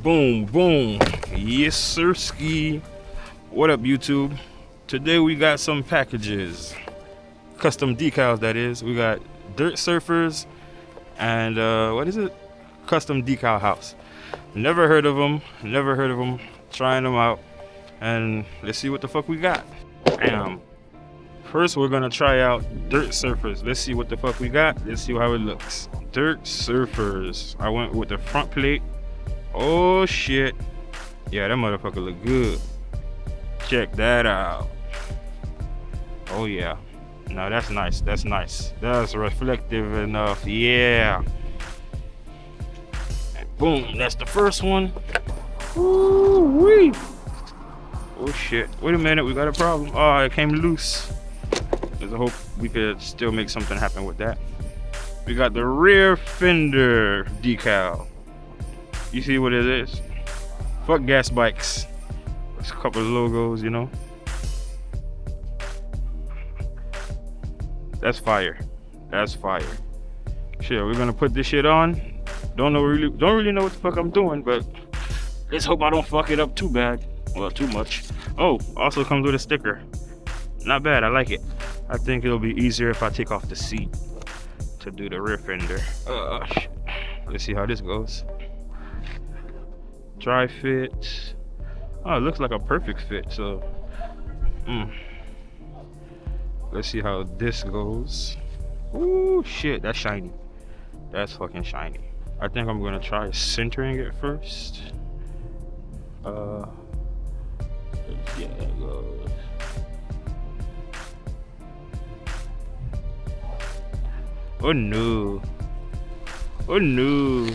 Boom, boom. Yes, sir, ski. What up, YouTube? Today we got some packages. Custom decals, that is. We got dirt surfers and what is it? Custom decal house. Never heard of them. Trying them out. And let's see what the fuck we got. Bam. First, we're gonna try out dirt surfers. Let's see what the fuck we got. Let's see how it looks. Dirt surfers. I went with the front plate. Oh shit. Yeah, that motherfucker look good. Check that out. Oh yeah. No, that's nice. That's nice. That's reflective enough. Yeah. And boom. That's the first one. Woo-wee. Oh shit. Wait a minute. We got a problem. Oh, it came loose. There's a hope we could still make something happen with that. We got the rear fender decal. You see what it is? Fuck gas bikes. There's a couple of logos, you know. That's fire. That's fire. Shit, we're gonna put this shit on. Don't really know what the fuck I'm doing, but let's hope I don't fuck it up too bad. Well, too much. Oh, also comes with a sticker. Not bad, I like it. I think it'll be easier if I take off the seat to do the rear fender. Shit. Let's see how this goes. Dry fit. Oh, it looks like a perfect fit, so let's see how this goes. Ooh, shit, that's shiny. That's fucking shiny. I think I'm gonna try centering it first. Let's see how that goes. Oh no. Oh no.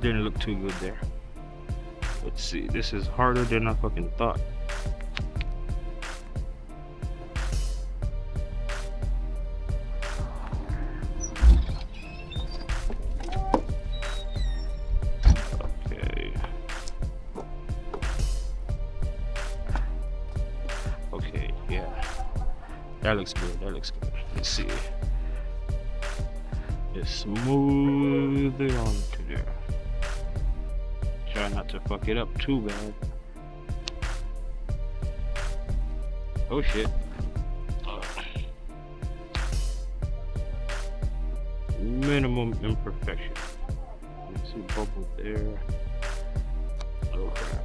Didn't look too good there. Let's see, this is harder than I fucking thought. Okay, yeah. That looks good, that looks good. Let's see. Just smooth it onto there. Try not to fuck it up too bad. Oh shit. Minimum imperfection. Let's see, bubble there. Oh crap.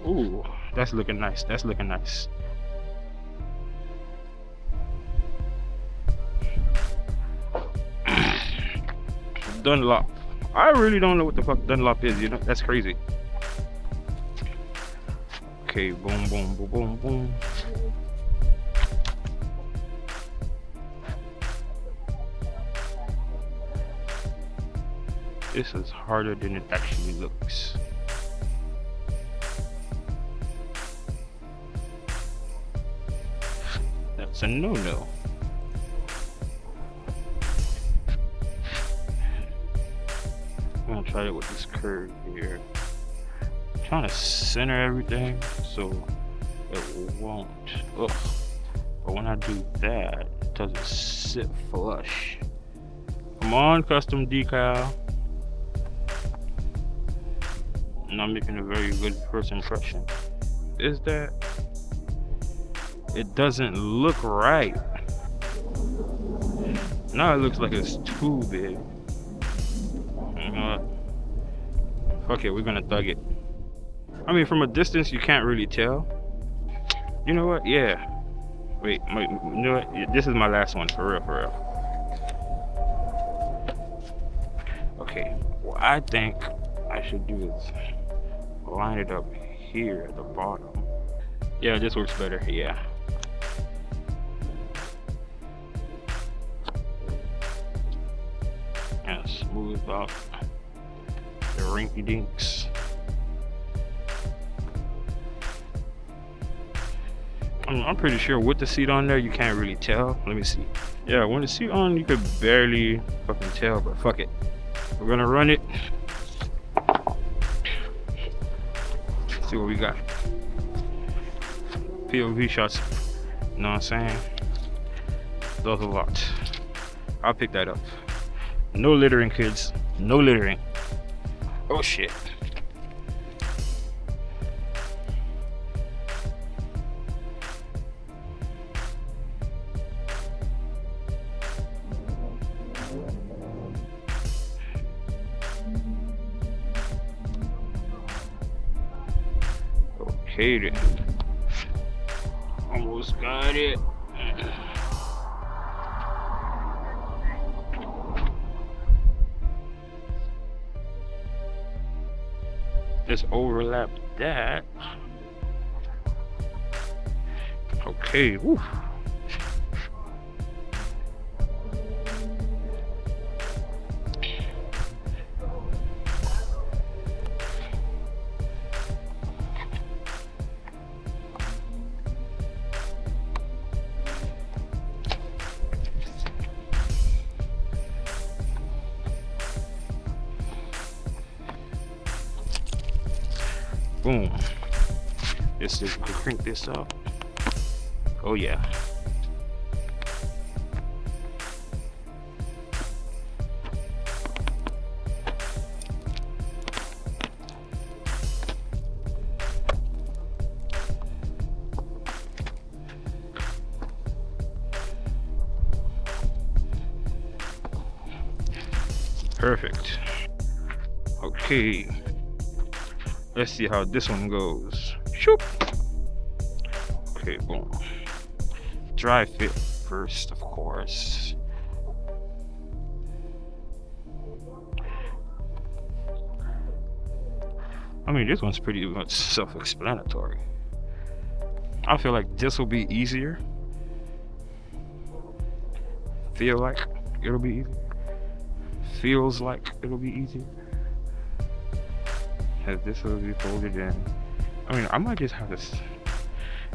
Ooh, that's looking nice. That's looking nice. Dunlop. I really don't know what the fuck Dunlop is, you know? That's crazy. Okay, boom, boom, boom, boom, boom. This is harder than it actually looks. That's a no-no. I'm gonna try it with this curve here. I'm trying to center everything so it won't. Ugh. But when I do that, it doesn't sit flush. Come on, custom decal. And I'm making a very good first impression. Is that? It doesn't look right. Now it looks like it's too big. You know what? Fuck it, we're gonna thug it. I mean, from a distance, you can't really tell. You know what? Yeah. Wait, you know what? Yeah, this is my last one, for real, for real. Okay, what I think I should do is line it up here at the bottom. Yeah, this works better, yeah. And smooth out the rinky dinks. I'm pretty sure with the seat on there, you can't really tell. Let me see. Yeah, when the seat on, you could barely fucking tell, but fuck it. We're gonna run it. See what we got. POV shots. You know what I'm saying? Those a lot. I'll pick that up. No littering, kids. No littering. Oh shit. Okay then. Almost got it. Just overlap that. Okay. Woo. Boom. Let's just crank this up. Oh yeah. Perfect. Okay. Let's see how this one goes. Shoop. Okay, boom. Dry fit first, of course. I mean, this one's pretty much self-explanatory. I feel like this will be easier. Feel like it'll be easier. Feels like it'll be easier. As this will be folded in. I mean, I might just have this.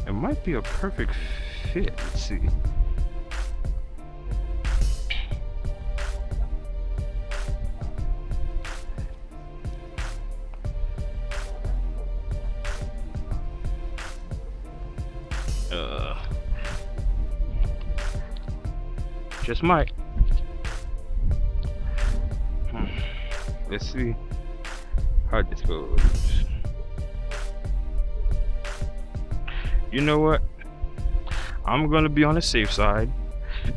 It might be a perfect fit. Let's see. Just might. Let's see how this goes. You know what? I'm gonna be on the safe side.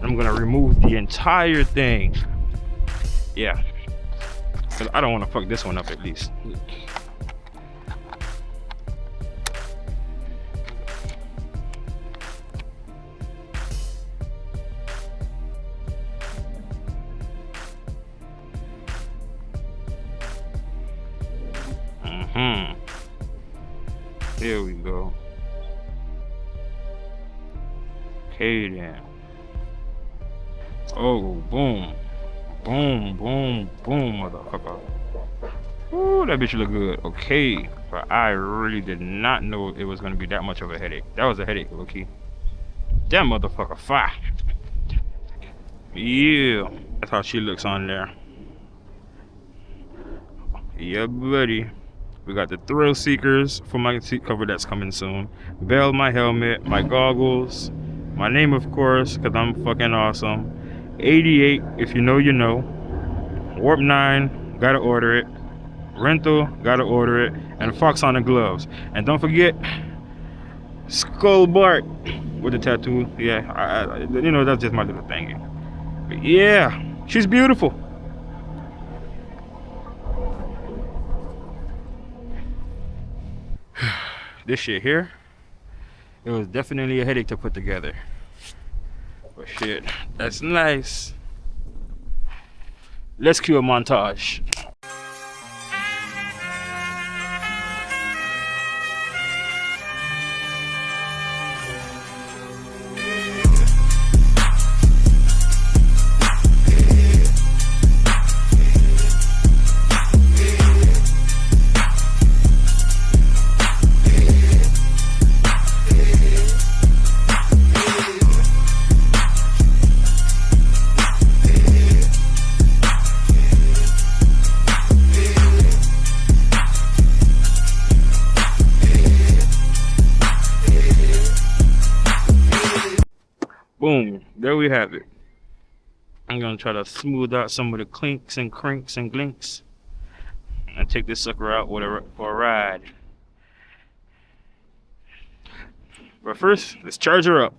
I'm gonna remove the entire thing. Yeah, because I don't want to fuck this one up at least. There we go. Okay then. Oh, boom. Boom, boom, boom, motherfucker. Ooh, that bitch look good. Okay. But I really did not know it was gonna be that much of a headache. That was a headache, low-key. That motherfucker fire. Yeah. That's how she looks on there. Yeah, buddy. We got the thrill seekers for my seat cover that's coming soon. Bell, my helmet, my goggles, my name of course, because I'm fucking awesome. 88, if you know, you know. Warp 9, gotta order it. Rental, gotta order it. And Fox on the gloves. And don't forget, Skull Bart with the tattoo. Yeah, you know, that's just my little thing. But yeah, she's beautiful. This shit here, it was definitely a headache to put together. But shit, that's nice. Let's cue a montage. Boom, there we have it. I'm gonna try to smooth out some of the clinks and crinks and glinks and take this sucker out for a ride. But first, let's charge her up.